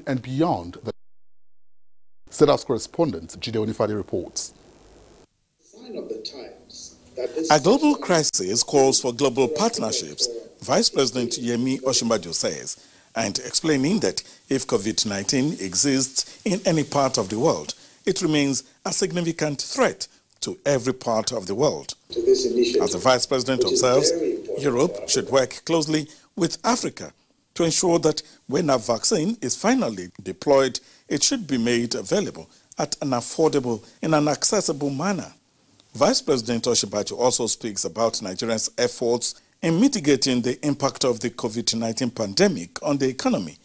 and beyond. The State House correspondent Jide Onifade reports. Sign of the times that a global crisis calls for global partnerships, Vice President Yemi Osinbajo says, and explaining that if COVID-19 exists in any part of the world, it remains a significant threat to every part of the world. As the Vice President observes, Europe should work closely with Africa to ensure that when a vaccine is finally deployed, it should be made available at an affordable and an accessible manner. Vice President Osinbajo also speaks about Nigeria's efforts in mitigating the impact of the COVID-19 pandemic on the economy,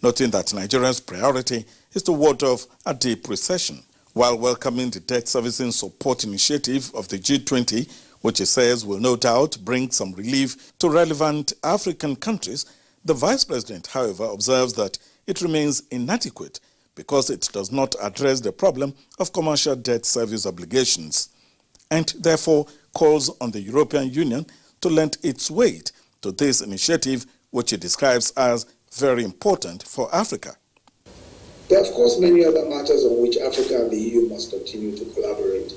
noting that Nigeria's priority is to ward off a deep recession, while welcoming the debt servicing support initiative of the G20, which he says will no doubt bring some relief to relevant African countries. The Vice President, however, observes that it remains inadequate because it does not address the problem of commercial debt service obligations, and therefore calls on the European Union to lend its weight to this initiative, which he describes as very important for Africa. There are, of course, many other matters on which Africa and the EU must continue to collaborate,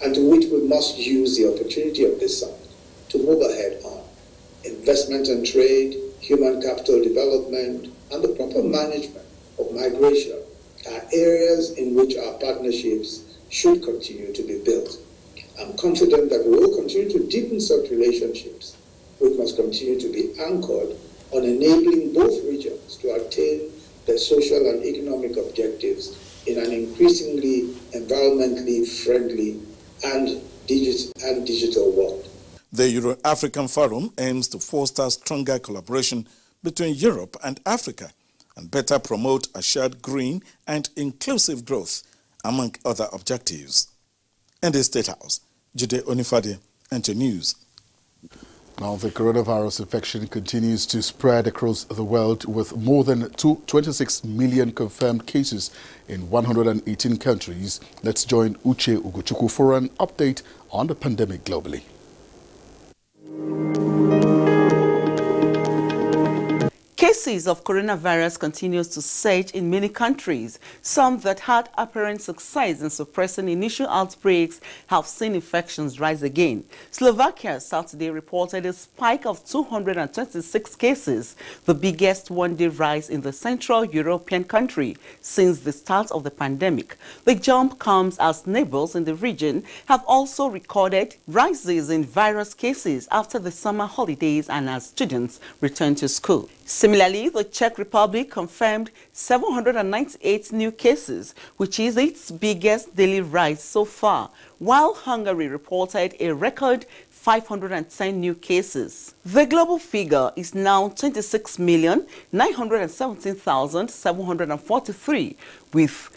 and to which we must use the opportunity of this summit to move ahead on. Investment and trade, human capital development, and the proper management of migration are areas in which our partnerships should continue to be built. I'm confident that we will continue to deepen such relationships, which must continue to be anchored on enabling both regions to attain their social and economic objectives in an increasingly environmentally friendly and digital world. The Euro-African Forum aims to foster stronger collaboration between Europe and Africa and better promote a shared green and inclusive growth, among other objectives. In the State House, Jide Onifade, NTA News. Now, the coronavirus infection continues to spread across the world with more than 26 million confirmed cases in 118 countries. Let's join Uche Ugochukwu for an update on the pandemic globally. Cases of coronavirus continues to surge in many countries. Some that had apparent success in suppressing initial outbreaks have seen infections rise again. Slovakia Saturday reported a spike of 226 cases, the biggest one-day rise in the Central European country since the start of the pandemic. The jump comes as neighbors in the region have also recorded rises in virus cases after the summer holidays and as students return to school. Similarly, the Czech Republic confirmed 798 new cases, which is its biggest daily rise so far, while Hungary reported a record 510 new cases. The global figure is now 26,917,743, with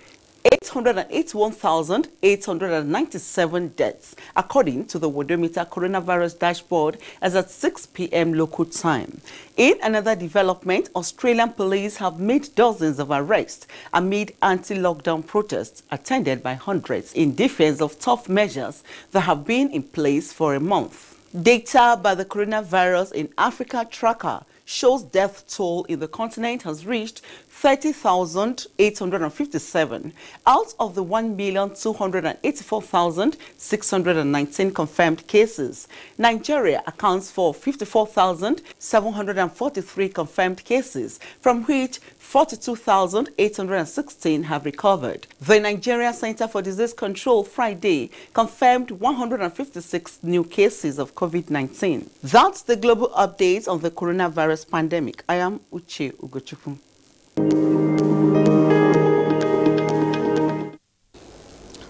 881,897 deaths, according to the Worldometer coronavirus dashboard as at 6 p.m. local time. In another development, Australian police have made dozens of arrests amid anti-lockdown protests attended by hundreds in defense of tough measures that have been in place for a month. Data by the Coronavirus in Africa Tracker shows death toll in the continent has reached 30,857 out of the 1,284,619 confirmed cases. Nigeria accounts for 54,743 confirmed cases, from which 42,816 have recovered. The Nigeria Center for Disease Control Friday confirmed 156 new cases of COVID-19. That's the global update on the coronavirus pandemic. I am Uche Ugochukwu.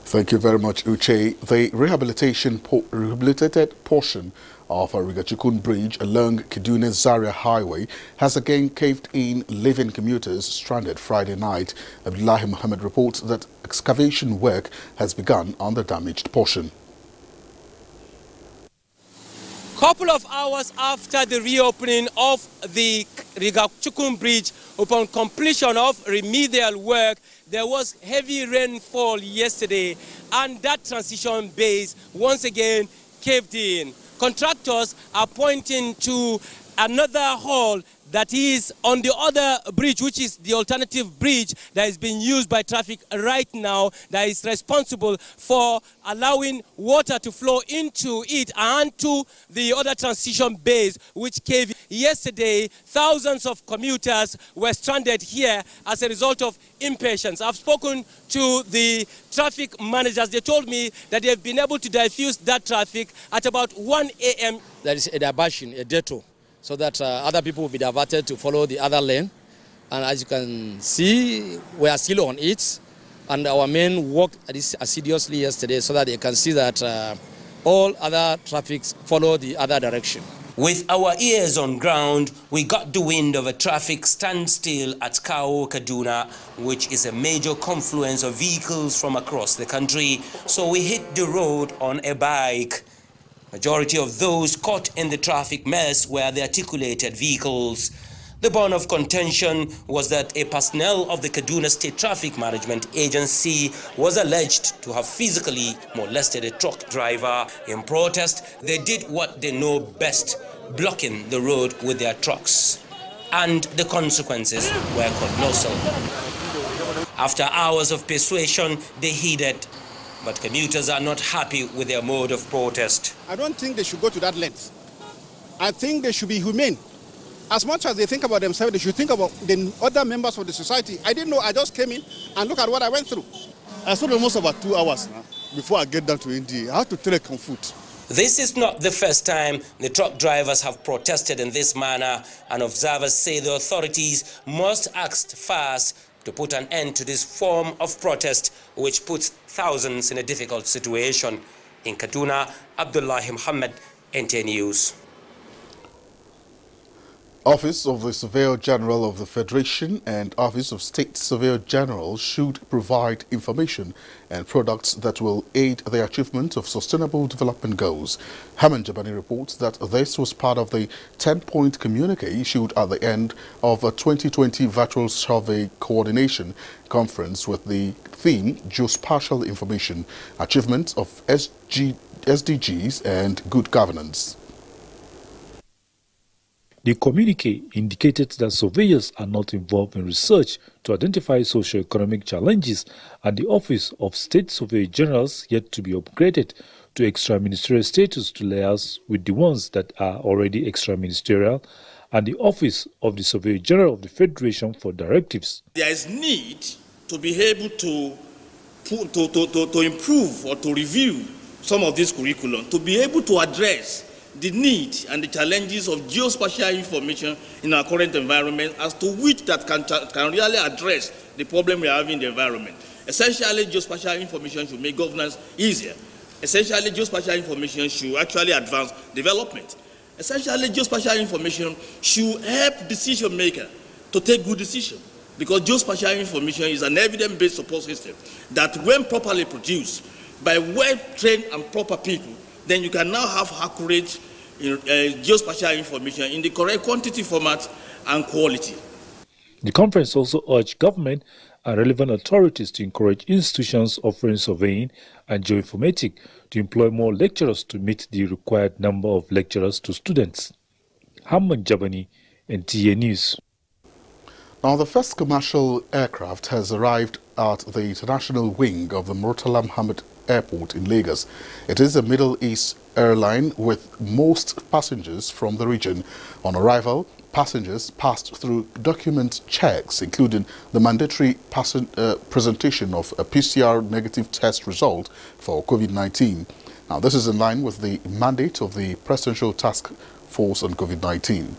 Thank you very much, Uche. The rehabilitated portion of Rigachukun Bridge along Kaduna-Zaria Highway has again caved in, leaving commuters stranded Friday night. Abdullahi Mohammed reports that excavation work has begun on the damaged portion. Couple of hours after the reopening of the Rigachukun Bridge, upon completion of remedial work, there was heavy rainfall yesterday, and that transition base once again caved in. Contractors are pointing to another hole that is on the other bridge, which is the alternative bridge that is being used by traffic right now, that is responsible for allowing water to flow into it and to the other transition bays which caved. Yesterday, thousands of commuters were stranded here as a result of impatience. I've spoken to the traffic managers. They told me that they've been able to diffuse that traffic at about 1 a.m. There is a diversion, a detour, so that other people will be diverted to follow the other lane. And as you can see, we are still on it. And our men worked at this assiduously yesterday so that they can see that all other traffic follow the other direction. With our ears on ground, we got the wind of a traffic standstill at Kao, Kaduna, which is a major confluence of vehicles from across the country. So we hit the road on a bike. Majority of those caught in the traffic mess were the articulated vehicles. The bone of contention was that a personnel of the Kaduna State Traffic Management Agency was alleged to have physically molested a truck driver. In protest, they did what they know best, blocking the road with their trucks. And the consequences were colossal. After hours of persuasion, they heeded. But commuters are not happy with their mode of protest. I don't think they should go to that length. I think they should be humane. As much as they think about themselves, they should think about the other members of the society. I didn't know, I just came in and look at what I went through. I spent almost about 2 hours now before I get down to NTA. I had to trek on foot. This is not the first time the truck drivers have protested in this manner, and observers say the authorities must act fast to put an end to this form of protest, which puts thousands in a difficult situation. In Kaduna, Abdullahi Muhammad, NTA News. Office of the Surveyor General of the Federation and Office of State Surveyor General should provide information and products that will aid the achievement of sustainable development goals. Haman Jabani reports that this was part of the 10-point communique issued at the end of a 2020 virtual survey coordination conference with the theme Geospatial Information, Achievement of SDGs and Good Governance. The communique indicated that surveyors are not involved in research to identify socio-economic challenges, and the Office of State Surveyor Generals yet to be upgraded to extra-ministerial status to layers with the ones that are already extra-ministerial, and the Office of the Surveyor General of the Federation for directives. There is need to be able to improve or to review some of this curriculum, to be able to address the need and the challenges of geospatial information in our current environment, as to which that can really address the problem we are having in the environment. Essentially, geospatial information should make governance easier. Essentially, geospatial information should actually advance development. Essentially, geospatial information should help decision maker to take good decisions, because geospatial information is an evidence-based support system that, when properly produced by well-trained and proper people, then you can now have accurate geospatial information in the correct quantity, format, and quality. The conference also urged government and relevant authorities to encourage institutions offering surveying and geoinformatics to employ more lecturers to meet the required number of lecturers to students. Haman Jabani, NTA News. Now, the first commercial aircraft has arrived at the international wing of the Murtala Muhammed Airport in Lagos. It is a Middle East airline with most passengers from the region. On arrival, passengers passed through document checks, including the mandatory presentation of a PCR negative test result for COVID-19. Now, this is in line with the mandate of the Presidential Task Force on COVID-19.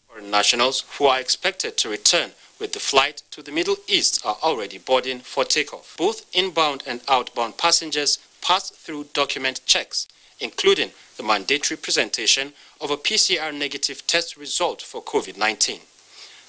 Foreign nationals who are expected to return with the flight to the Middle East are already boarding for takeoff. Both inbound and outbound passengers passed through document checks, including the mandatory presentation of a PCR negative test result for COVID-19.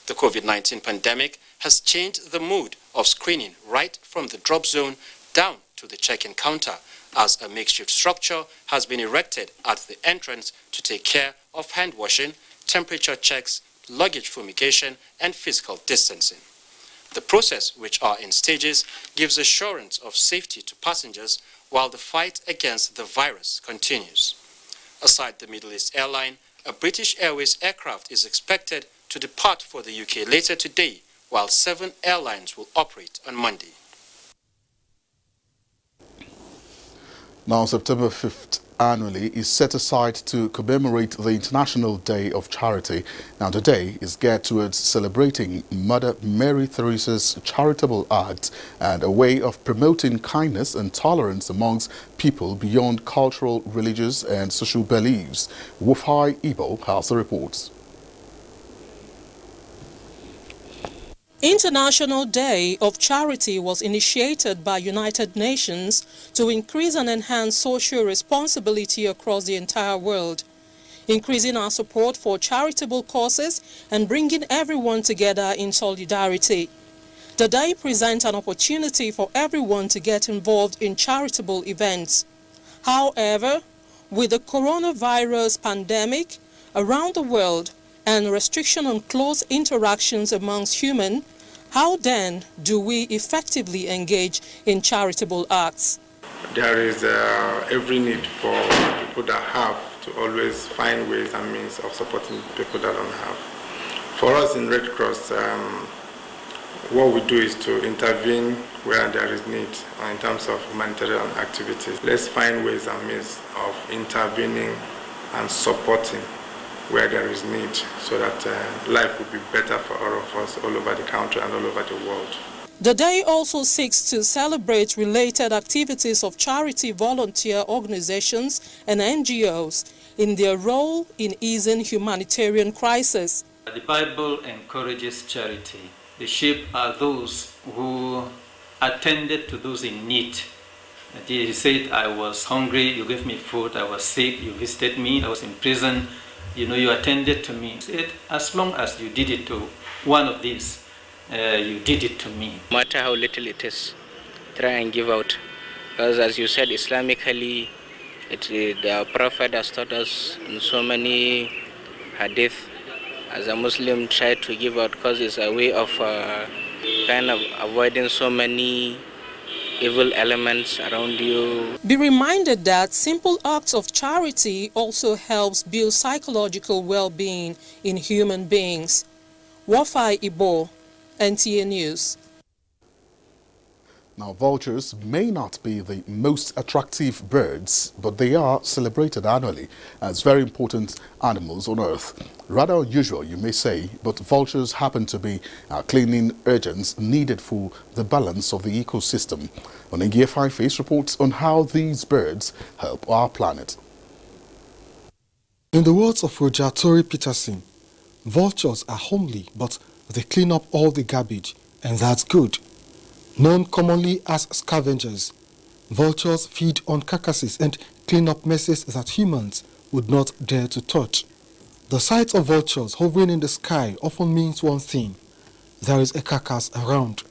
The COVID-19 pandemic has changed the mood of screening right from the drop zone down to the check-in counter, as a makeshift structure has been erected at the entrance to take care of hand washing, temperature checks, luggage fumigation, and physical distancing. The process, which are in stages, gives assurance of safety to passengers while the fight against the virus continues. Aside the Middle East airline, A British Airways aircraft is expected to depart for the UK later today, while 7 airlines will operate on Monday. Now, September 5th annually is set aside to commemorate the International Day of Charity. Now, the day is geared towards celebrating Mother Mary Teresa's charitable acts and a way of promoting kindness and tolerance amongst people beyond cultural, religious and social beliefs. Wufai Ibo has the reports. International Day of Charity was initiated by United Nations to increase and enhance social responsibility across the entire world, increasing our support for charitable causes and bringing everyone together in solidarity. The day presents an opportunity for everyone to get involved in charitable events. However, with the coronavirus pandemic around the world and restriction on close interactions amongst humans, how then do we effectively engage in charitable acts? There is every need for people that have to always find ways and means of supporting people that don't have. For us in Red Cross, what we do is to intervene where there is need in terms of humanitarian activities. Let's find ways and means of intervening and supporting where there is need, so that life will be better for all of us all over the country and all over the world. The day also seeks to celebrate related activities of charity volunteer organizations and NGOs in their role in easing humanitarian crisis. The Bible encourages charity. The sheep are those who attended to those in need. He said, I was hungry, you gave me food, I was sick, you visited me, I was in prison, you attended to me. He said, as long as you did it to one of these, you did it to me. No matter how little it is, try and give out. Because as you said, Islamically, the Prophet has taught us in so many hadith, as a Muslim, try to give out, because it's a way of kind of avoiding so many evil elements around you. Be reminded that simple acts of charity also helps build psychological well-being in human beings. Wafai Ibo, NTA News. Now, vultures may not be the most attractive birds, but they are celebrated annually as very important animals on Earth. Rather unusual, you may say, but vultures happen to be cleaning agents needed for the balance of the ecosystem. Onengia Fiveface reports on how these birds help our planet. In the words of Roger Tory Peterson, vultures are homely, but they clean up all the garbage, and that's good. Known commonly as scavengers, vultures feed on carcasses and clean up messes that humans would not dare to touch. The sight of vultures hovering in the sky often means one thing: there is a carcass around.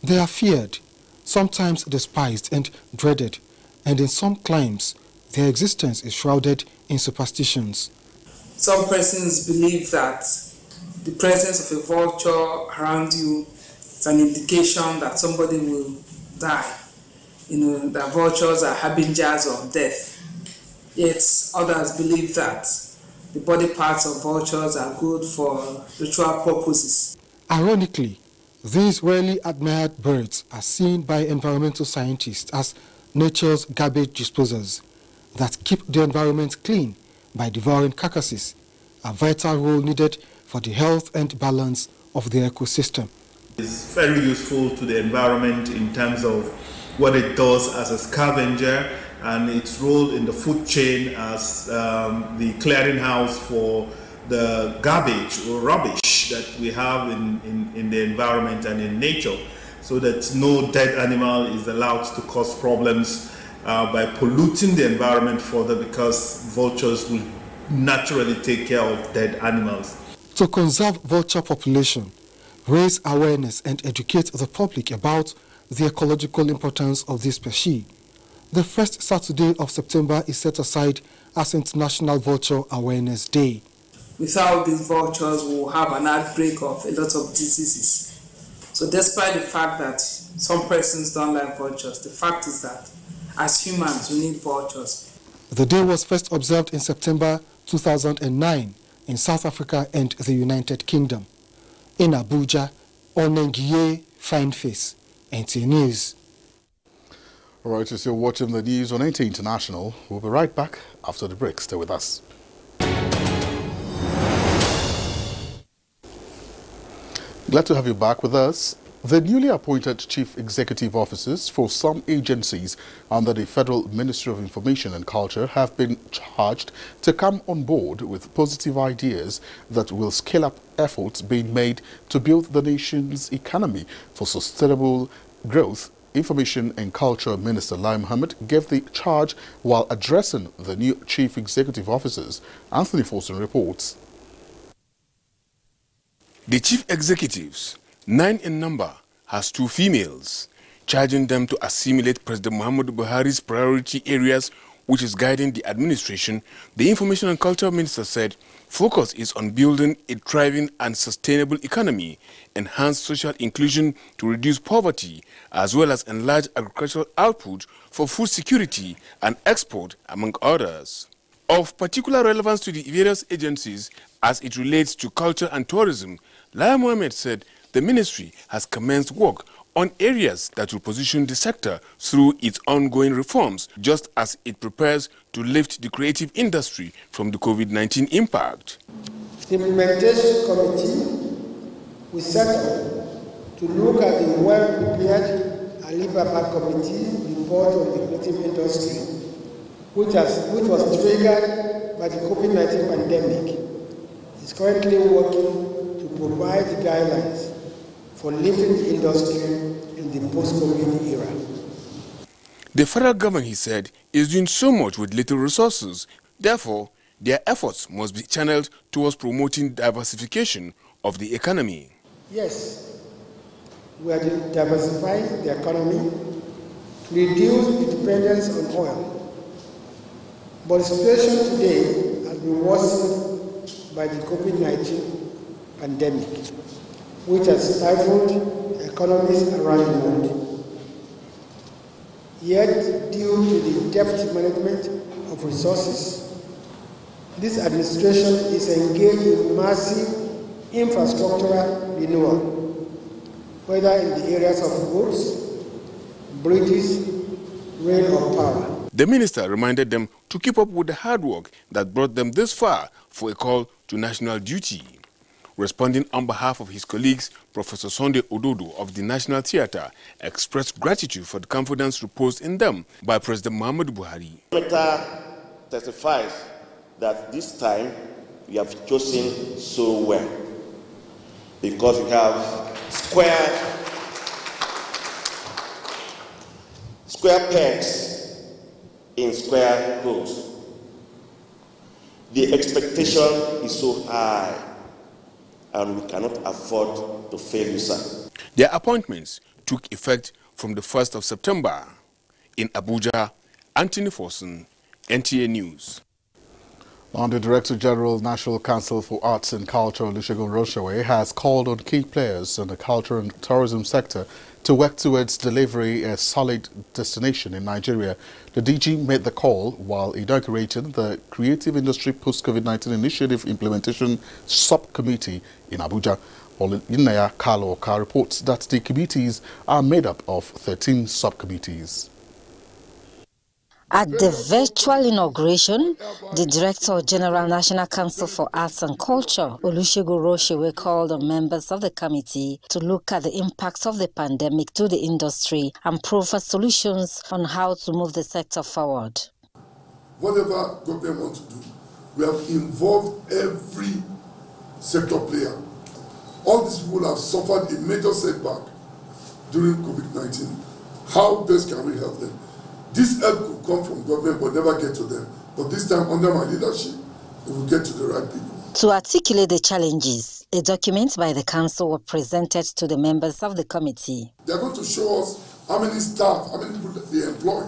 They are feared, sometimes despised and dreaded, and in some climes, their existence is shrouded in superstitions. Some persons believe that the presence of a vulture around you is an indication that somebody will die. That vultures are harbingers of death. Yet others believe that the body parts of vultures are good for ritual purposes. Ironically, these rarely admired birds are seen by environmental scientists as nature's garbage disposers that keep the environment clean by devouring carcasses, a vital role needed for the health and balance of the ecosystem. It's very useful to the environment in terms of what it does as a scavenger and its role in the food chain as the clearinghouse for the garbage or rubbish that we have in the environment and in nature, so that no dead animal is allowed to cause problems by polluting the environment further, because vultures will naturally take care of dead animals. To conserve vulture population, raise awareness and educate the public about the ecological importance of this species, the first Saturday of September is set aside as International Vulture Awareness Day. Without these vultures, we will have an outbreak of a lot of diseases. So despite the fact that some persons don't like vultures, the fact is that as humans, we need vultures. The day was first observed in September 2009 in South Africa and the United Kingdom. In Abuja, Onengiye Fineface, NTA News. All right, as you're watching the news on NTA International, we'll be right back after the break. Stay with us. Glad to have you back with us. The newly appointed chief executive officers for some agencies under the Federal Ministry of Information and Culture have been charged to come on board with positive ideas that will scale up efforts being made to build the nation's economy for sustainable growth. Information and Culture Minister Lai Mohammed gave the charge while addressing the new chief executive officers. Anthony Forson reports. The chief executives, 9 in number, has 2 females, charging them to assimilate President Muhammadu Buhari's priority areas, which is guiding the administration. The Information and Culture Minister said focus is on building a thriving and sustainable economy, enhance social inclusion to reduce poverty, as well as enlarge agricultural output for food security and export, among others. Of particular relevance to the various agencies as it relates to culture and tourism, Lai Mohammed said the ministry has commenced work on areas that will position the sector through its ongoing reforms, just as it prepares to lift the creative industry from the COVID-19 impact. The implementation committee we set up to look at the well-prepared Alibaba committee report on the creative industry, which was triggered by the COVID-19 pandemic, is currently working to provide the guidelines for lifting the industry in the post-COVID era. The federal government, he said, is doing so much with little resources. Therefore, their efforts must be channeled towards promoting diversification of the economy. Yes, we are diversifying the economy to reduce the dependence on oil. But the situation today has been worsened by the COVID-19 pandemic, which has stifled economies around the world. Yet, due to the deft management of resources, this administration is engaged in massive infrastructural renewal, whether in the areas of roads, bridges, rail or power. The minister reminded them to keep up with the hard work that brought them this far for a call to national duty. Responding on behalf of his colleagues, Professor Sunday Ododo of the National Theatre expressed gratitude for the confidence reposed in them by President Muhammadu Buhari. The letter testifies that this time we have chosen so well, because we have square pegs in square holes. The expectation is so high, and we cannot afford to fail you, sir. Their appointments took effect from the 1st of September. In Abuja, Anthony Forson, NTA News. And the Director General, National Council for Arts and Culture, Olusegun Roshawe, has called on key players in the culture and tourism sector to work towards delivering a solid destination in Nigeria. The DG made the call while inaugurating the Creative Industry Post-COVID-19 Initiative Implementation Subcommittee in Abuja. Olinaya Kaloka reports that the committees are made up of 13 subcommittees. At the virtual inauguration, the Director General National Council for Arts and Culture, Olusegun Roshawe, called on members of the committee to look at the impacts of the pandemic to the industry and provide solutions on how to move the sector forward. Whatever government wants to do, we have involved every sector player. All these people have suffered a major setback during COVID-19. How best can we help them? This help could come from government but never get to them. But this time, under my leadership, it will get to the right people. To articulate the challenges, a document by the council was presented to the members of the committee. They are going to show us how many staff, how many people that they employ.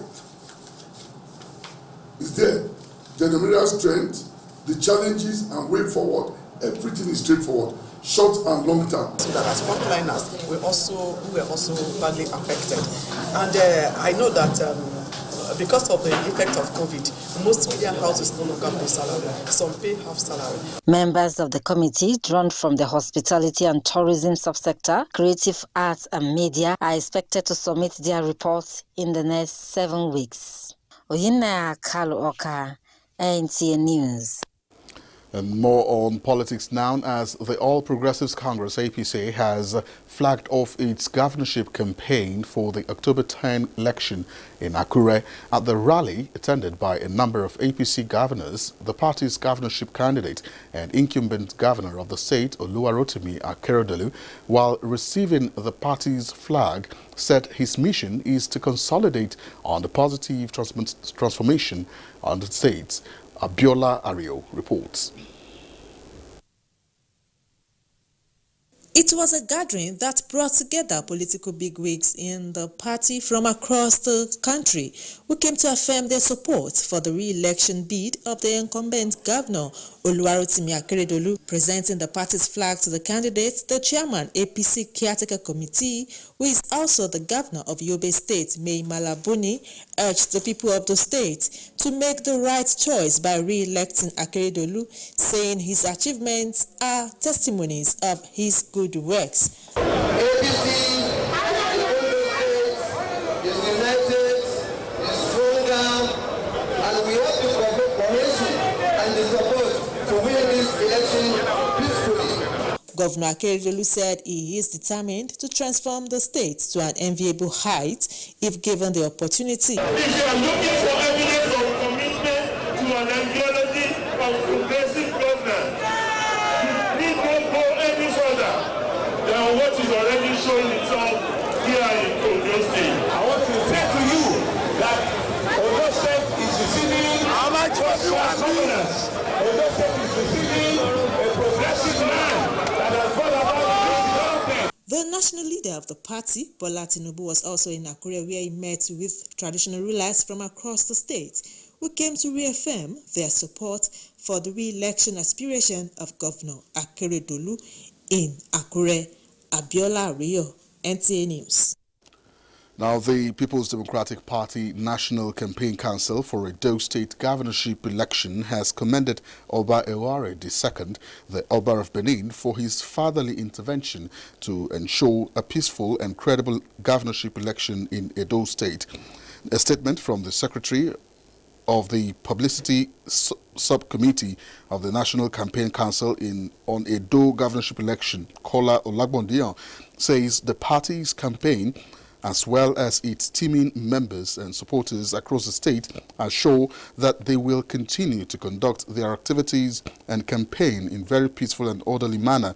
Is there the numerical strength, the challenges and way forward? Everything is straightforward, short and long term. So that as frontliners, we were also badly affected. And I know that because of the effect of COVID, most media houses no longer pay salary. Some pay half salary. Members of the committee, drawn from the hospitality and tourism subsector, creative arts and media, are expected to submit their reports in the next 7 weeks. Oyinna Kalu Oka, NTA News. And more on politics now, as the All Progressives Congress APC has flagged off its governorship campaign for the October 10 election in Akure. At the rally attended by a number of APC governors, the party's governorship candidate and incumbent governor of the state, Oluwarotimi Akeredolu, while receiving the party's flag, said his mission is to consolidate on the positive transformation on the state. Abiola Ario reports. It was a gathering that brought together political bigwigs in the party from across the country who came to affirm their support for the re-election bid of the incumbent governor, Oluwarotimi Akeredolu. Presenting the party's flag to the candidates, the chairman APC Caretaker Committee, who is also the governor of Yobe State, Mai Malabuni, urged the people of the state to make the right choice by re-electing Akeredolu, saying his achievements are testimonies of his good works. APC is united, is stronger, and we have the cohesion and the support to win this election peacefully. Governor Akeredolu said he is determined to transform the state to an enviable height if given the opportunity. If you are looking for evidence of commitment to an ideology of progressive governance, you need not go any further than what is already showing itself here in Ondo State. I want to say to you that Ondo State is receiving how much governance. Ondo State is receiving a progressive man that has brought about development. The national leader of the party, Bola Tinubu, was also in Akure, where he met with traditional rulers from across the state who came to reaffirm their support for the re-election aspiration of Governor Akeredolu in Akure. Abiola Ario, NTA News. Now, the People's Democratic Party National Campaign Council for Edo State governorship election has commended Oba Eware II, the Oba of Benin, for his fatherly intervention to ensure a peaceful and credible governorship election in Edo State. A statement from the Secretary of the Publicity Subcommittee of the National Campaign Council on Edo governorship election, Kola Olagbondiyan, says the party's campaign, as well as its teaming members and supporters across the state, assure that they will continue to conduct their activities and campaign in very peaceful and orderly manner.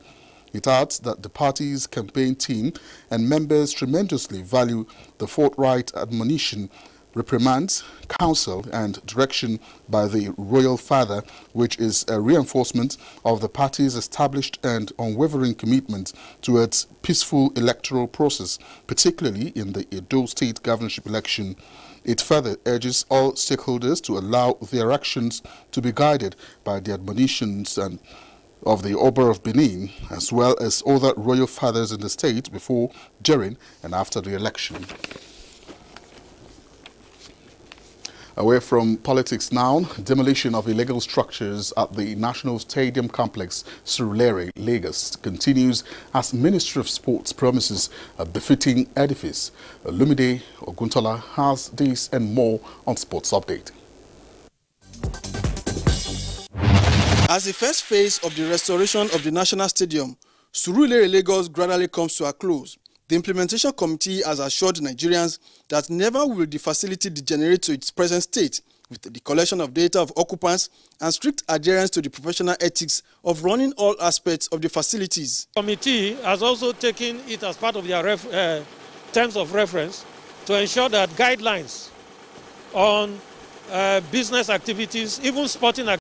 It adds that the party's campaign team and members tremendously value the forthright admonition, reprimands, counsel and direction by the royal father, which is a reinforcement of the party's established and unwavering commitment to its peaceful electoral process, particularly in the Edo State governorship election. It further urges all stakeholders to allow their actions to be guided by the admonitions of the Oba of Benin, as well as other royal fathers in the state before, during and after the election. Away from politics now, demolition of illegal structures at the National Stadium Complex, Surulere, Lagos, continues as Ministry of Sports promises a befitting edifice. Lumide Oguntola has this and more on Sports Update. As the first phase of the restoration of the National Stadium, Surulere, Lagos gradually comes to a close, the implementation committee has assured Nigerians that never will the facility degenerate to its present state, with the collection of data of occupants and strict adherence to the professional ethics of running all aspects of the facilities. The committee has also taken it as part of their terms of reference to ensure that guidelines on business activities, even sporting activities,